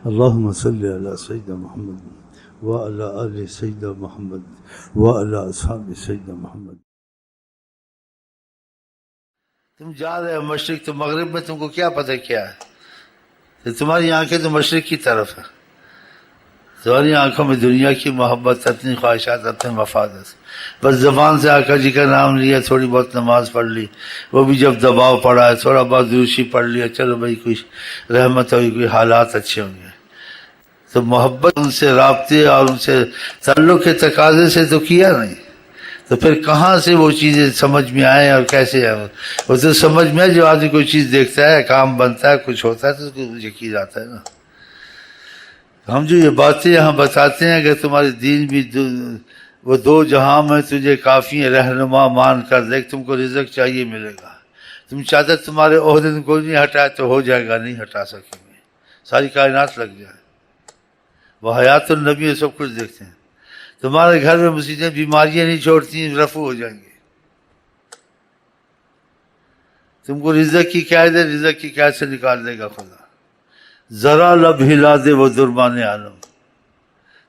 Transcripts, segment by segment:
اللهم صل على سيدنا محمد وعلى آل سيدنا محمد وعلى أصحاب سيدنا محمد. تم جا رہے ہو مشرق تو مغرب میں، تم کو کیا پتہ کیا ہے؟ تمہاری آنکھیں تو مشرق کی طرف ہے، تمہاری آنکھوں میں دنیا کی محبت، اپنی خواہشات، اپنے مفادات. بس زبان سے آقا جی کا نام لیا، تھوڑی بہت نماز پڑھ لی، وہ بھی جب دباؤ پڑا ہے تھوڑا بہت دوشی پڑھ لیا، چلو بھائی کوئی رحمت ہوئی، کوئی حالات اچھے ہوں گے. تو محبت ان سے رابطے اور ان سے تعلق کے تقاضے سے تو کیا نہیں، تو پھر کہاں سے وہ چیزیں سمجھ میں آئیں اور کیسے آئیں؟ وہ تو سمجھ میں آئے جو آدمی کوئی چیز دیکھتا ہے، کام بنتا ہے، کچھ ہوتا ہے تو اس کو یقین آتا ہے نا. ہم جو یہ باتیں یہاں بتاتے ہیں کہ تمہارے دین بھی وہ دو جہاں میں تجھے کافی رہنما مان کر دیکھ، تم کو رزق چاہیے ملے گا. تم چاہتے تمہارے عہدے کو نہیں ہٹائے تو ہو جائے گا، نہیں ہٹا سکیں گے، ساری کائنات لگ جائے. وہ حیات النبی سب کچھ دیکھتے ہیں. تمہارے گھر میں مصیبتیں بیماریاں نہیں چھوڑتی، رفع ہو جائیں گے. تم کو رزق کی قید ہے، رزق کی قید سے نکال دے گا خدا. ذرا لب ہلا دے وہ دربان عالم.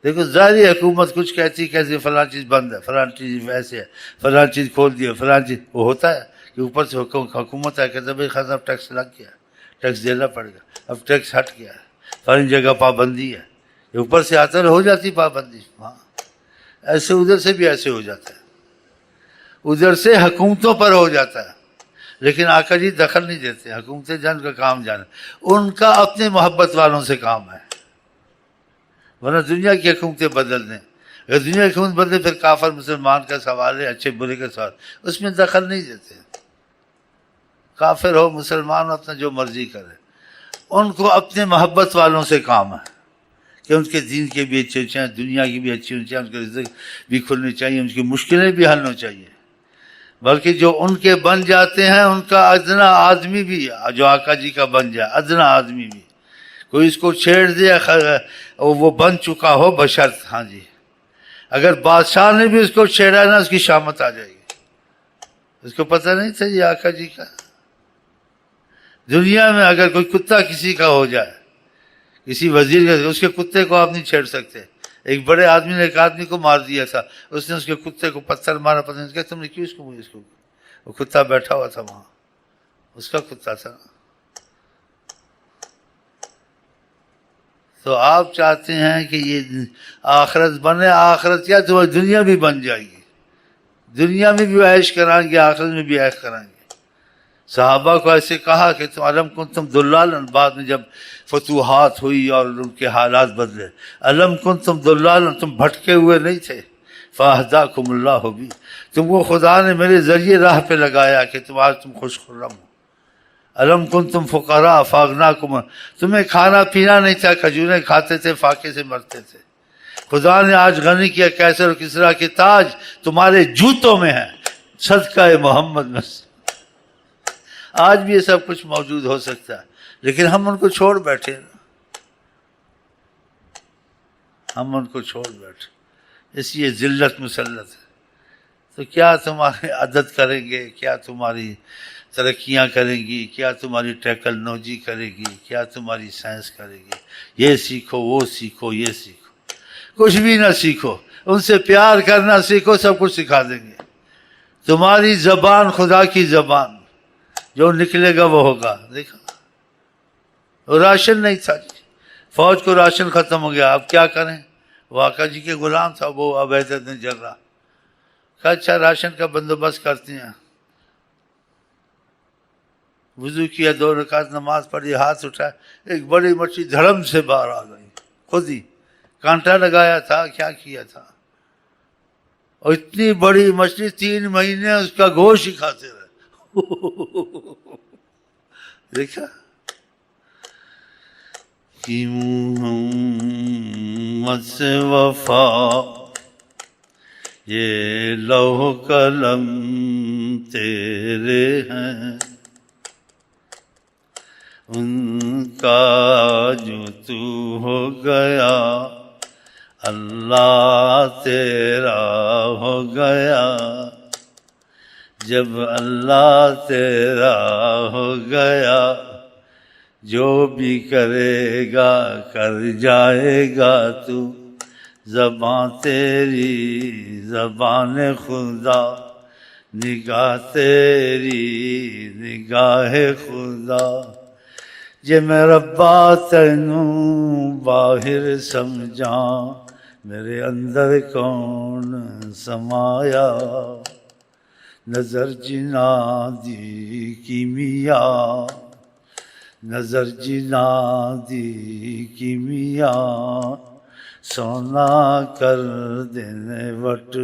دیکھو ظاہری حکومت کچھ کہتی کیسے فلاں چیز بند ہے، فلاں چیز ویسے ہے، فلاں چیز کھول دیا، فلاں چیز وہ ہوتا ہے کہ اوپر سے حکومت ہے کہتے بھائی خزانہ ٹیکس لگ گیا، ٹیکس دینا پڑے گا، اب ٹیکس ہٹ گیا ہے، فلاں جگہ پابندی ہے، یہ اوپر سے آتا ہے ہو جاتی پابندی. ہاں ایسے ادھر سے بھی ایسے ہو جاتا ہے، ادھر سے حکومتوں پر ہو جاتا ہے، لیکن آقا جی دخل نہیں دیتے. حکومتیں جان کا کام جانا، ان کا اپنے محبت والوں سے کام ہے، ورنہ دنیا کی حکومتیں بدل دیں. اگر دنیا کی حکومت بدلے پھر کافر مسلمان کا سوال ہے، اچھے برے کا سوال، اس میں دخل نہیں دیتے. کافر ہو مسلمان ہو اپنا جو مرضی کرے، ان کو اپنے محبت والوں سے کام ہے کہ ان کے دین کے بھی اچھے ہونے، دنیا کی بھی اچھی ہونی چاہیے، ان کے رزق بھی کھلنے چاہیے، ان کی مشکلیں بھی حل ہونی چاہیے. بلکہ جو ان کے بن جاتے ہیں ان کا ادنا آدمی بھی جو آقا جی کا بن جائے، ادنا آدمی بھی کوئی اس کو چھیڑ دے، وہ بن چکا ہو بشرط، ہاں جی اگر بادشاہ نے بھی اس کو چھیڑا نا اس کی شامت آ جائے گی. اس کو پتہ نہیں تھا یہ آقا جی کا. دنیا میں اگر کوئی کتا کسی کا ہو جائے، کسی وزیر کا، اس کے کتے کو آپ نہیں چھیڑ سکتے. ایک بڑے آدمی نے ایک آدمی کو مار دیا تھا، اس نے اس کے کتے کو پتھر مارا، پتہ نہیں کہ تم نے کیوں اس کو وہ کتا بیٹھا ہوا تھا وہاں، اس کا کتا تھا. تو آپ چاہتے ہیں کہ یہ آخرت بنے، آخرت کیا تمہاری دنیا بھی بن جائے گی، دنیا میں بھی عیش کرائیں گے، آخرت میں بھی عیش کرائیں گے. صحابہ کو ایسے کہا کہ تم علم کنتم دلالن، بعد میں جب فتوحات ہوئی اور ان کے حالات بدلے، علم کنتم دلالن، تم بھٹکے ہوئے نہیں تھے، فاہداکم اللہ بھی، تم کو خدا نے میرے ذریعے راہ پہ لگایا کہ آج تم خوش خرم ہو. علم کنتم فقراء فاغناکم، تمہیں کھانا پینا نہیں تھا، کھجوریں کھاتے تھے، فاقے سے مرتے تھے، خدا نے آج غنی کیا. کیسر و کسریٰ کے تاج تمہارے جوتوں میں ہیں، صدقہ محمد میں. آج بھی یہ سب کچھ موجود ہو سکتا ہے، لیکن ہم ان کو چھوڑ بیٹھے، ہم ان کو چھوڑ بیٹھے، اس لیے ذلت مسلط ہے. تو کیا تمہاری عدد کریں گے، کیا تمہاری ترقیاں کریں گی، کیا تمہاری ٹیکنالوجی کرے گی، کیا تمہاری سائنس کرے گی. یہ سیکھو، وہ سیکھو، یہ سیکھو، کچھ بھی نہ سیکھو، ان سے پیار کرنا سیکھو، سب کچھ سکھا دیں گے. تمہاری زبان خدا کی زبان، جو نکلے گا وہ ہوگا. دیکھا راشن نہیں تھا جی، فوج کو راشن ختم ہو گیا، اب کیا کریں؟ وہ آقا جی کے غلام تھا وہ عبیدہ بن جراح، کہا اچھا راشن کا بندوبست کرتے ہیں. وضو کیا، 2 رکعت نماز پڑھی، ہاتھ اٹھایا، ایک بڑی مچھلی دھڑم سے باہر آ گئی، خود ہی کانٹا لگایا تھا، کیا کیا تھا، اور اتنی بڑی مچھلی 3 مہینے اس کا گوشت ہی کھاتے رہے. دیکھا کہ محمد سے وفا یہ لوح قلم تیرے ہیں، ان کا جو تو ہو گیا اللہ تیرا ہو گیا. جب اللہ تیرا ہو گیا جو بھی کرے گا کر جائے گا تو، زباں تیری زبان خدا، نگاہ تیری نگاہ خدا، جے میں ربا تینوں باہر سمجھاں، میرے اندر کون سمایا، نظر جنا دی کیمیا، نظر جنا دی کیمیا، سونا کر دینے وٹ،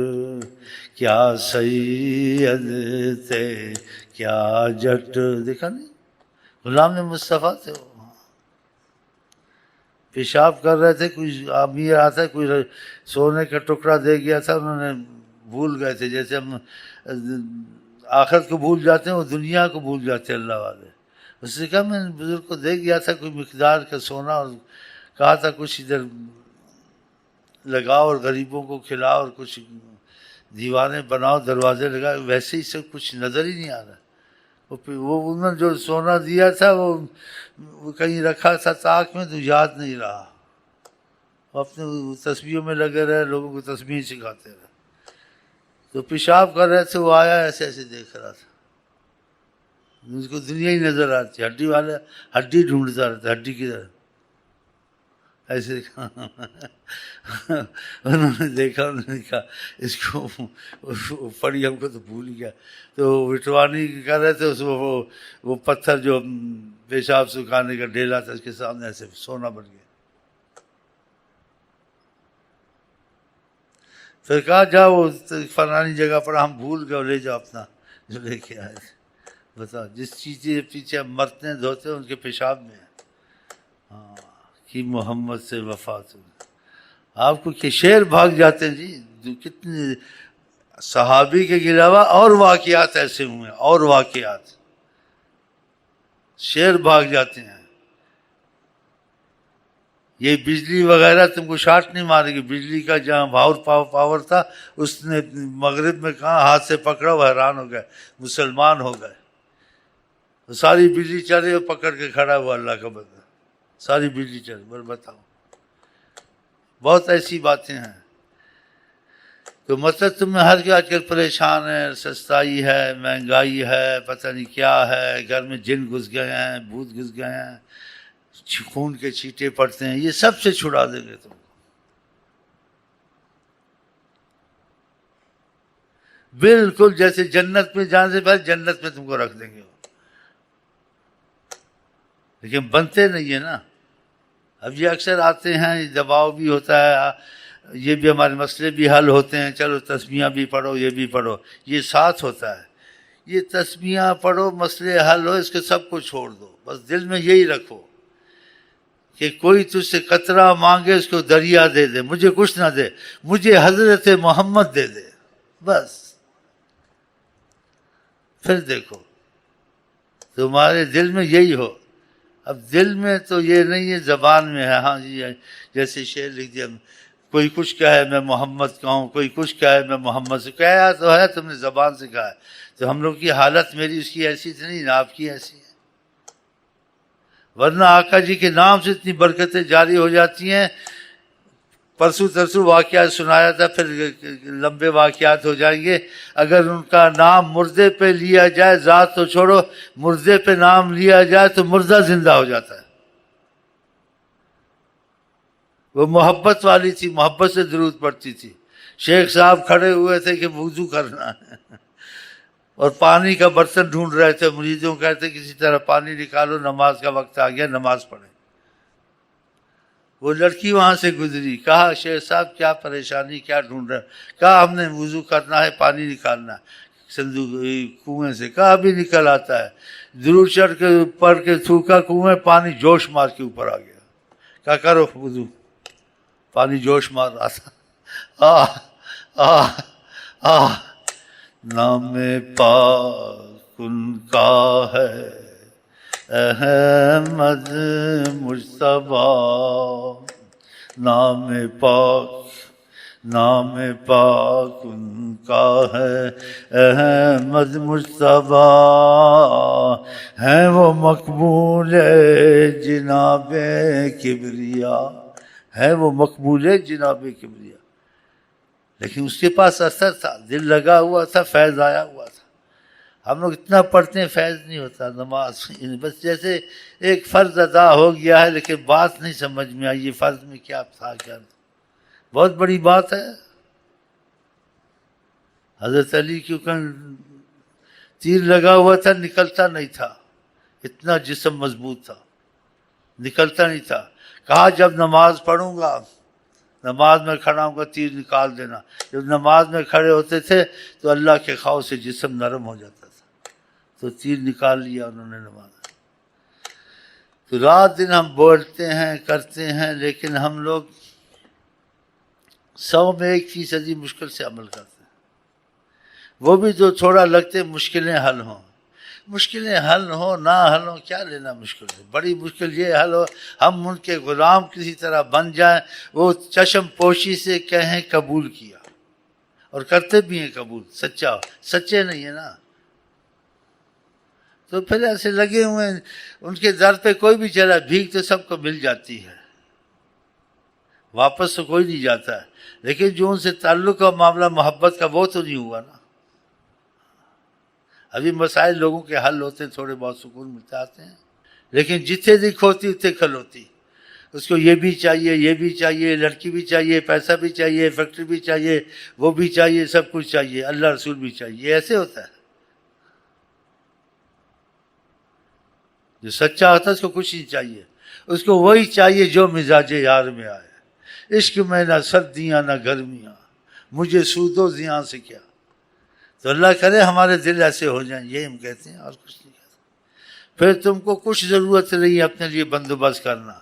کیا سید تھے کیا جٹ، دیکھا نہیں غلام مصطفیٰ تھے وہ، پیشاب کر رہے تھے، کوئی امیر آتا ہے، کوئی سونے کا ٹکڑا دے گیا تھا، انہوں نے بھول گئے تھے، جیسے ہم آخرت کو بھول جاتے ہیں وہ دنیا کو بھول جاتے ہیں اللہ والے۔ اس نے کہا میں نے بزرگ کو دے گیا تھا کوئی مقدار کا سونا، اور کہا تھا کچھ ادھر لگاؤ اور غریبوں کو کھلاؤ اور کچھ دیوانے بناؤ، دروازے لگاؤ، ویسے ہی سب کچھ نظر ہی نہیں آ رہا۔ وہ انہوں نے جو سونا دیا تھا وہ کہیں رکھا تھا طاق میں تو یاد نہیں رہا، وہ اپنے تسبیحوں میں لگے رہے، لوگوں کو تسبیح سکھاتے رہے، تو پیشاب کر رہے تھے، وہ آیا ایسے ایسے دیکھ رہا تھا، اس کو دنیا ہی نظر آتی، ہڈی والا ہڈی ڈھونڈتا رہتا، ہڈی کدھر، ایسے انہوں نے دیکھا، انہوں نے کہا اس کو پڑی، ہم کو تو بھول گیا، تو وٹوانی کر رہے تھے، اس وہ پتھر جو پیشاب سکھانے کا ڈھیلا تھا اس کے سامنے ایسے سونا بن گیا۔ پھر کہا جاؤ وہ فلانی جگہ پر ہم بھول گئے، لے جاؤ اپنا جو لے کے آئے تھے۔ بتاؤ جس چیز کے پیچھے ہم مرتے ہیں دھوتے ہیں ان کے پیشاب میں ہے۔ ہاں کہ محمد سے وفات ہو، آپ کو کہ شعر بھاگ جاتے ہیں جی، جو کتنے صحابی کے علاوہ اور واقعات ایسے ہوئے ہیں، اور واقعات شعر بھاگ جاتے ہیں۔ یہ بجلی وغیرہ تم کو شاٹ نہیں مارے گی، بجلی کا جہاں پاور تھا اس نے مغرب میں کہاں ہاتھ سے پکڑا، وہ حیران ہو گئے، مسلمان ہو گئے، ساری بجلی چلے اور پکڑ کے کھڑا ہوا اللہ کا بندہ، ساری بجلی چلے۔ بس بتاؤ، بہت ایسی باتیں ہیں۔ تو مطلب تم ہر کے آج کل پریشان ہے، سستائی ہے، مہنگائی ہے، پتہ نہیں کیا ہے، گھر میں جن گھس گئے ہیں، بھوت گھس گئے ہیں، خون کے چھینٹے پڑتے ہیں، یہ سب سے چھڑا دیں گے تم کو۔ بالکل جیسے جنت میں جانے سے پہلے جنت میں تم کو رکھ دیں گے، لیکن بنتے نہیں ہیں نا۔ اب یہ اکثر آتے ہیں، دباؤ بھی ہوتا ہے، یہ بھی ہمارے مسئلے بھی حل ہوتے ہیں، چلو تسبیحاں بھی پڑھو، یہ بھی پڑھو، یہ ساتھ ہوتا ہے۔ یہ تسبیحاں پڑھو، مسئلے حل ہو، اس کے سب کو چھوڑ دو، بس دل میں یہی رکھو کہ کوئی تجھ سے قطرہ مانگے اس کو دریا دے دے، مجھے کچھ نہ دے، مجھے حضرت محمد دے دے، بس۔ پھر دیکھو تمہارے دل میں یہی ہو۔ اب دل میں تو یہ نہیں ہے، زبان میں ہے۔ ہاں جی، جیسے شعر لکھ دیا، کوئی کچھ کہے میں محمد کا ہوں، کوئی کچھ کہے میں محمد سے، کہا تو ہے، تم نے زبان سے کہا ہے۔ تو ہم لوگ کی حالت میری اس کی ایسی نہیں، نہ آپ کی ایسی ہے، ورنہ آقا جی کے نام سے اتنی برکتیں جاری ہو جاتی ہیں۔ پرسوں ترسوں واقعات سنایا تھا، پھر لمبے واقعات ہو جائیں گے۔ اگر ان کا نام مردے پہ لیا جائے، ذات تو چھوڑو، مردے پہ نام لیا جائے تو مردہ زندہ ہو جاتا ہے۔ وہ محبت والی تھی، محبت سے درود پڑتی تھی۔ شیخ صاحب کھڑے ہوئے تھے کہ وضو کرنا ہے اور پانی کا برتن ڈھونڈ رہے تھے، مریدوں کہتے کسی طرح پانی نکالو، نماز کا وقت آ گیا، نماز پڑھیں۔ وہ لڑکی وہاں سے گزری، کہا شیخ صاحب کیا پریشانی، کیا ڈھونڈ رہے؟ کہا ہم نے وضو کرنا ہے، پانی نکالنا ہے صندوق کنویں سے۔ کہا ابھی نکل آتا ہے۔ درود چڑھ کے پڑھ کے تھوکا کنویں، پانی جوش مار کے اوپر آ گیا۔ کہا کرو وضو، پانی جوش مار رہا تھا۔ نام پاک ان کا ہے احمد مجتبیٰ، نام پاک نام پاک ان کا ہے احمد مجتبیٰ، ہیں وہ مقبول جناب کبریا، ہے وہ مقبول جناب کبریا. لیکن اس کے پاس اثر تھا، دل لگا ہوا تھا، فیض آیا ہوا تھا. ہم لوگ اتنا پڑھتے ہیں، فیض نہیں ہوتا. نماز بس جیسے ایک فرض ادا ہو گیا ہے، لیکن بات نہیں سمجھ میں آئی، یہ فرض میں کیا تھا کیا نہیں. بہت بڑی بات ہے. حضرت علی کے اوپر تیر لگا ہوا تھا، نکلتا نہیں تھا، اتنا جسم مضبوط تھا، نکلتا نہیں تھا. کہا جب نماز پڑھوں گا، نماز میں کھڑا ہوں گا، تیر نکال دینا. جب نماز میں کھڑے ہوتے تھے تو اللہ کے خوف سے جسم نرم ہو جاتا تھا، تو تیر نکال لیا انہوں نے نماز. تو رات دن ہم بولتے ہیں کرتے ہیں، لیکن ہم لوگ 100 میں 1% مشکل سے عمل کرتے ہیں. وہ بھی جو تھوڑا لگتے مشکلیں حل ہوں. مشکلیں حل ہوں نہ حل ہوں، کیا لینا مشکل ہے. بڑی مشکل یہ حل ہو ہم ان کے غلام کسی طرح بن جائیں، وہ چشم پوشی سے کہیں قبول کیا، اور کرتے بھی ہیں قبول. سچا سچے نہیں ہے نا، تو پھر ایسے لگے ہوئے ہیں. ان کے در پہ کوئی بھی چلا، بھیک تو سب کو مل جاتی ہے، واپس تو کوئی نہیں جاتا ہے. لیکن جو ان سے تعلق اور معاملہ محبت کا، وہ تو نہیں ہوا نا. ابھی مسائل لوگوں کے حل ہوتے ہیں، تھوڑے بہت سکون ملتے آتے ہیں، لیکن جتنے دکھ ہوتی اتنے کھل ہوتی. اس کو یہ بھی چاہیے، یہ بھی چاہیے، لڑکی بھی چاہیے، پیسہ بھی چاہیے، فیکٹری بھی چاہیے، وہ بھی چاہیے، سب کچھ چاہیے، اللہ رسول بھی چاہیے. یہ ایسے ہوتا ہے. جو سچا ہوتا ہے اس کو کچھ نہیں چاہیے، اس کو وہی چاہیے جو مزاج یار میں آئے. عشق میں نہ سردیاں نہ گرمیاں، مجھے سود و زیاں سے کیا. تو اللہ کرے ہمارے دل ایسے ہو جائیں، یہ ہم کہتے ہیں، اور کچھ نہیں کہتے. پھر تم کو کچھ ضرورت نہیں اپنے لیے بندوبست کرنا.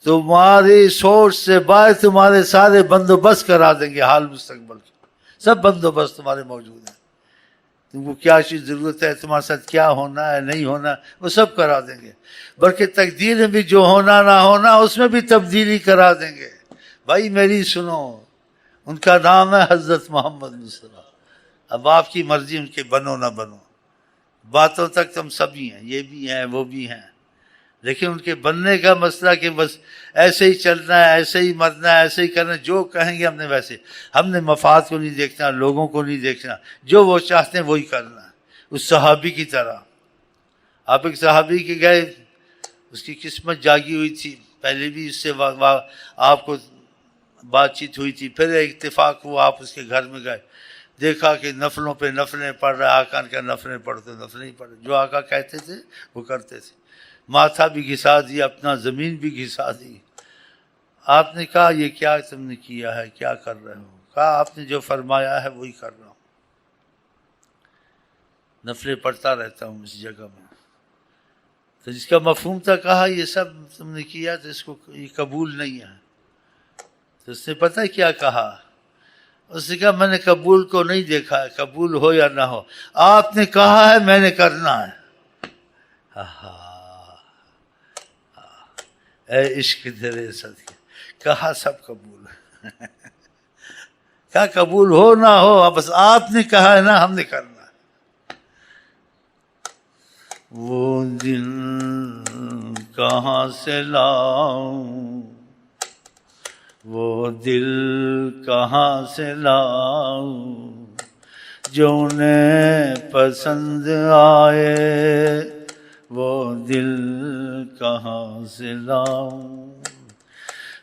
تمہاری سوچ سے باعث تمہارے سارے بندوبست کرا دیں گے. حال مستقبل کے سب بندوبست تمہارے موجود ہیں. تم کو کیا چیز ضرورت ہے، تمہارے ساتھ کیا ہونا ہے نہیں ہونا، وہ سب کرا دیں گے. بلکہ تقدیر میں بھی جو ہونا نہ ہونا، اس میں بھی تبدیلی کرا دیں گے. بھائی میری سنو، ان کا نام ہے حضرت محمد مصطفیٰ. اب آپ کی مرضی ان کے بنو نہ بنو، باتوں تک تم سبھی ہیں، یہ بھی ہیں وہ بھی ہیں. لیکن ان کے بننے کا مسئلہ کہ بس ایسے ہی چلنا ہے، ایسے ہی مرنا ہے، ایسے ہی کرنا ہے، جو کہیں گے ہم نے ویسے. ہم نے مفاد کو نہیں دیکھنا، لوگوں کو نہیں دیکھنا، جو وہ چاہتے ہیں وہی کرنا ہے. اس صحابی کی طرح. آپ ایک صحابی کے گئے، اس کی قسمت جاگی ہوئی تھی، پہلے بھی اس سے آپ کو بات چیت ہوئی تھی. پھر اتفاق ہوا، آپ اس کے گھر میں گئے، دیکھا کہ نفلوں پہ نفلیں پڑھ رہے. آقا کا نفلیں پڑھتے، نفلیں ہی پڑھ رہے، جو آقا کہتے تھے وہ کرتے تھے. ماتھا بھی گھسا دیا، اپنا زمین بھی گھسا دی. آپ نے کہا یہ کیا تم نے کیا ہے، کیا کر رہے ہو؟ کہا آپ نے جو فرمایا ہے وہی کر رہا ہوں، نفلیں پڑھتا رہتا ہوں اس جگہ میں. تو جس کا مفہوم تھا، کہا یہ سب تم نے کیا تو اس کو یہ قبول نہیں ہے. تو اس نے پتہ کیا کہا؟ اس نے کہا میں نے قبول کو نہیں دیکھا ہے، قبول ہو یا نہ ہو، آپ نے کہا ہے میں نے کرنا ہے. اے عشق تیرے صدقے، کہا سب قبول ہے. کیا قبول ہو نہ ہو، بس آپ نے کہا ہے نا، ہم نے کرنا ہے. وہ دل کہاں سے لاؤں، وہ دل کہاں سے لاؤں، جو انہیں پسند آئے، وہ دل کہاں سے لاؤں،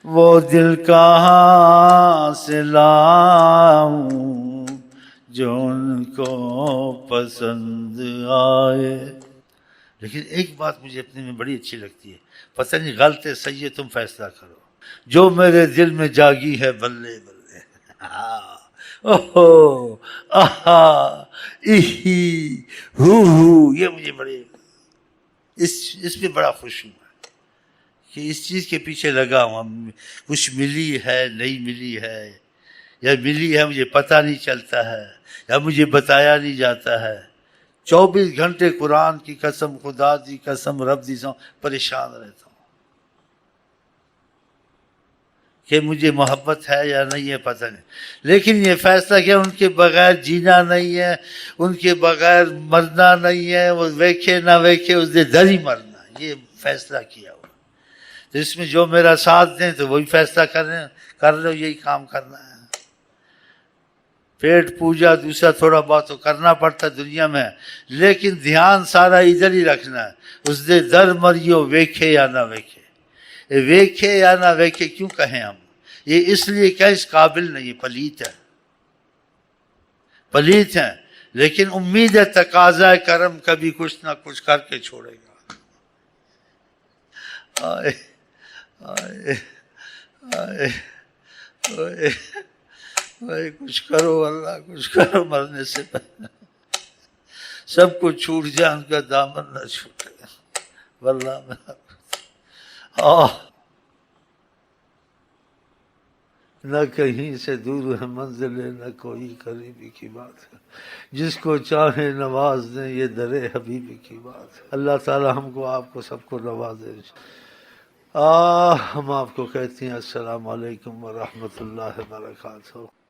وہ دل کہاں سے لاؤں، جو ان کو پسند آئے. لیکن ایک بات مجھے اپنے میں بڑی اچھی لگتی ہے، پتہ نہیں غلط ہے صحیح ہے، تم فیصلہ کرو. جو میرے دل میں جاگی ہے بلے بلے، اوہو آہا ایہی ہو، یہ مجھے بڑے اس پہ بڑا خوش ہوں کہ اس چیز کے پیچھے لگا ہوں. کچھ ملی ہے، نہیں ملی ہے، یا ملی ہے مجھے پتہ نہیں چلتا ہے، یا مجھے بتایا نہیں جاتا ہے. 24 گھنٹے قرآن کی قسم، خدا دی قسم، رب دی قسم، پریشان رہتا ہوں کہ مجھے محبت ہے یا نہیں ہے پتہ نہیں، لیکن یہ فیصلہ کیا ان کے بغیر جینا نہیں ہے، ان کے بغیر مرنا نہیں ہے، وہ ویکھے نہ ویکھے اس دے در ہی مرنا، یہ فیصلہ کیا ہوا۔ تو اس میں جو میرا ساتھ دیں تو وہی فیصلہ کر لو، یہی کام کرنا ہے۔ پیٹ پوجا دوسرا تھوڑا بہت تو کرنا پڑتا دنیا میں، لیکن دھیان سارا ادھر ہی رکھنا ہے، اس دے در مریو ویکھے یا نہ ویکھے۔ ویکھے یا نہ ویکھے کیوں کہیں ہم؟ یہ اس لیے کہ اس قابل نہیں، پلیت ہے، پلیت ہیں، لیکن امید ہے تقاضا کرم کبھی کچھ نہ کچھ کر کے چھوڑے گا۔ آئے آئے آئے آئے بھائی کچھ کرو اللہ، کچھ کرو، مرنے سے پہلے سب کچھ چھوٹ جائے، ان کا دامن نہ چھوٹے، واللہ میں نہ کہیں سے دور ہے منزلیں، نہ کوئی قریبی کی بات ہے، جس کو چاہے نواز دیں، یہ در حبیبی کی بات ہے۔ اللہ تعالی ہم کو آپ کو سب کو نوازے۔ ہم آپ کو کہتے ہیں السلام علیکم ورحمۃ اللہ وبرکاتہ۔